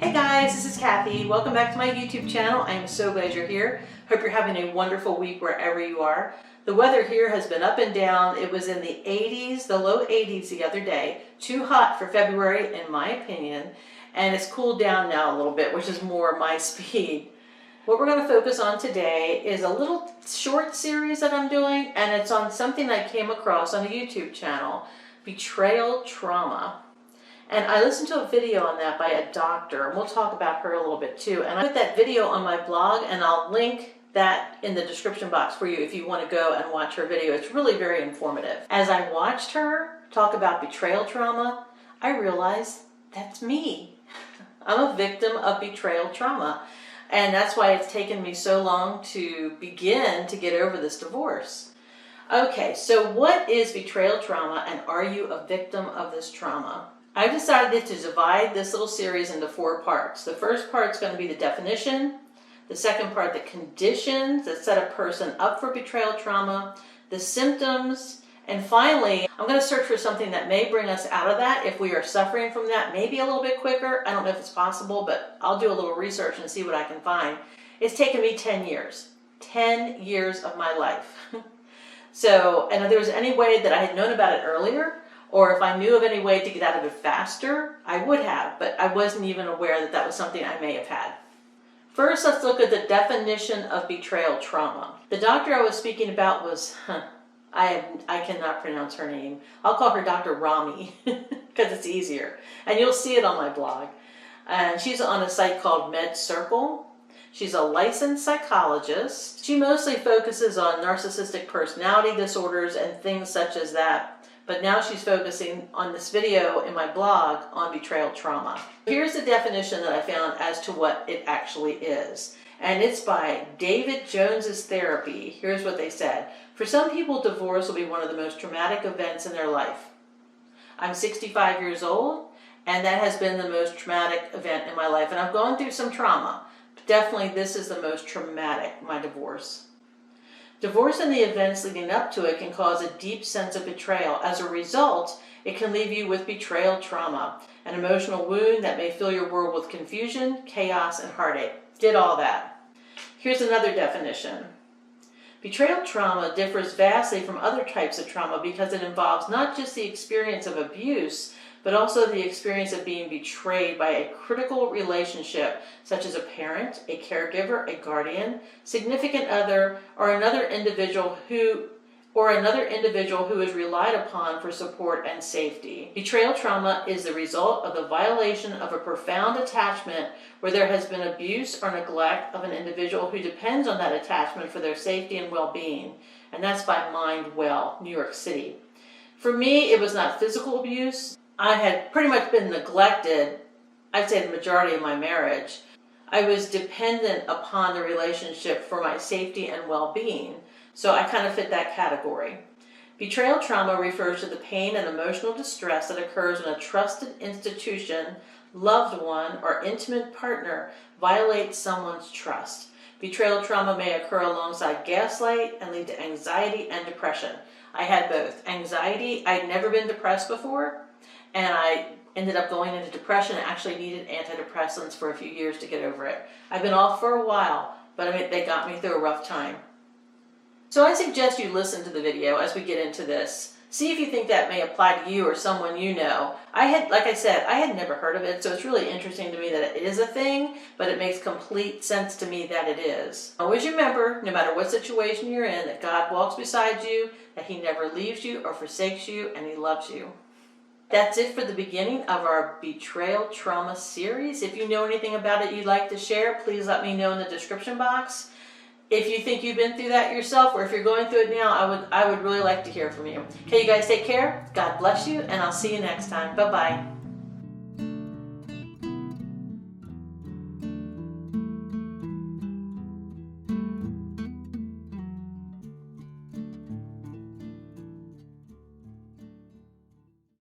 Hey guys, this is Kathy. Welcome back to my YouTube channel. I am so glad you're here. Hope you're having a wonderful week wherever you are. The weather here has been up and down. It was in the 80s, the low 80s the other day. Too hot for February in my opinion. And it's cooled down now a little bit, which is more my speed. What we're going to focus on today is a little short series that I'm doing, and it's on something I came across on a YouTube channel, Betrayal Trauma. And I listened to a video on that by a doctor, and we'll talk about her a little bit too. And I put that video on my blog, and I'll link that in the description box for you if you want to go and watch her video. It's really very informative. As I watched her talk about betrayal trauma, I realized that's me. I'm a victim of betrayal trauma. And that's why it's taken me so long to begin to get over this divorce. Okay, so what is betrayal trauma, and are you a victim of this trauma? I decided to divide this little series into 4 parts. The first part is going to be the definition. The second part, the conditions that set a person up for betrayal trauma, the symptoms, and finally, I'm going to search for something that may bring us out of that if we are suffering from that, maybe a little bit quicker. I don't know if it's possible, but I'll do a little research and see what I can find. It's taken me 10 years. 10 years of my life. So, and if there was any way that I had known about it earlier, or if I knew of any way to get out of it faster, I would have, but I wasn't even aware that that was something I may have had. First, let's look at the definition of betrayal trauma. The doctor I was speaking about was, I cannot pronounce her name. I'll call her Dr. Rami because it's easier. And you'll see it on my blog. And she's on a site called MedCircle. She's a licensed psychologist. She mostly focuses on narcissistic personality disorders and things such as that. But now she's focusing on this video in my blog on betrayal trauma. Here's the definition that I found as to what it actually is. And it's by David Jones's Therapy. Here's what they said. For some people, divorce will be one of the most traumatic events in their life. I'm 65 years old, and that has been the most traumatic event in my life. And I've gone through some trauma. But definitely this is the most traumatic, my divorce. Divorce and the events leading up to it can cause a deep sense of betrayal. As a result, it can leave you with betrayal trauma, an emotional wound that may fill your world with confusion, chaos, and heartache. Did all that. Here's another definition. Betrayal trauma differs vastly from other types of trauma because it involves not just the experience of abuse, but also the experience of being betrayed by a critical relationship, such as a parent, a caregiver, a guardian, significant other, or another individual who is relied upon for support and safety. Betrayal trauma is the result of the violation of a profound attachment where there has been abuse or neglect of an individual who depends on that attachment for their safety and well-being. And that's by Mind Well, New York City. For me, it was not physical abuse. I had pretty much been neglected, I'd say the majority of my marriage. I was dependent upon the relationship for my safety and well-being, so I kind of fit that category. Betrayal trauma refers to the pain and emotional distress that occurs when a trusted institution, loved one, or intimate partner violates someone's trust. Betrayal trauma may occur alongside gaslight and lead to anxiety and depression. I had both. Anxiety, I'd never been depressed before, and I ended up going into depression and actually needed antidepressants for a few years to get over it. I've been off for a while, but I mean, they got me through a rough time. So I suggest you listen to the video as we get into this. See if you think that may apply to you or someone you know. Like I said, I had never heard of it, so it's really interesting to me that it is a thing, but it makes complete sense to me that it is. Always remember, no matter what situation you're in, that God walks beside you, that He never leaves you or forsakes you, and He loves you. That's it for the beginning of our Betrayal Trauma series. If you know anything about it you'd like to share, please let me know in the description box. If you think you've been through that yourself, or if you're going through it now, I would really like to hear from you. Okay, you guys take care. God bless you, and I'll see you next time. Bye-bye.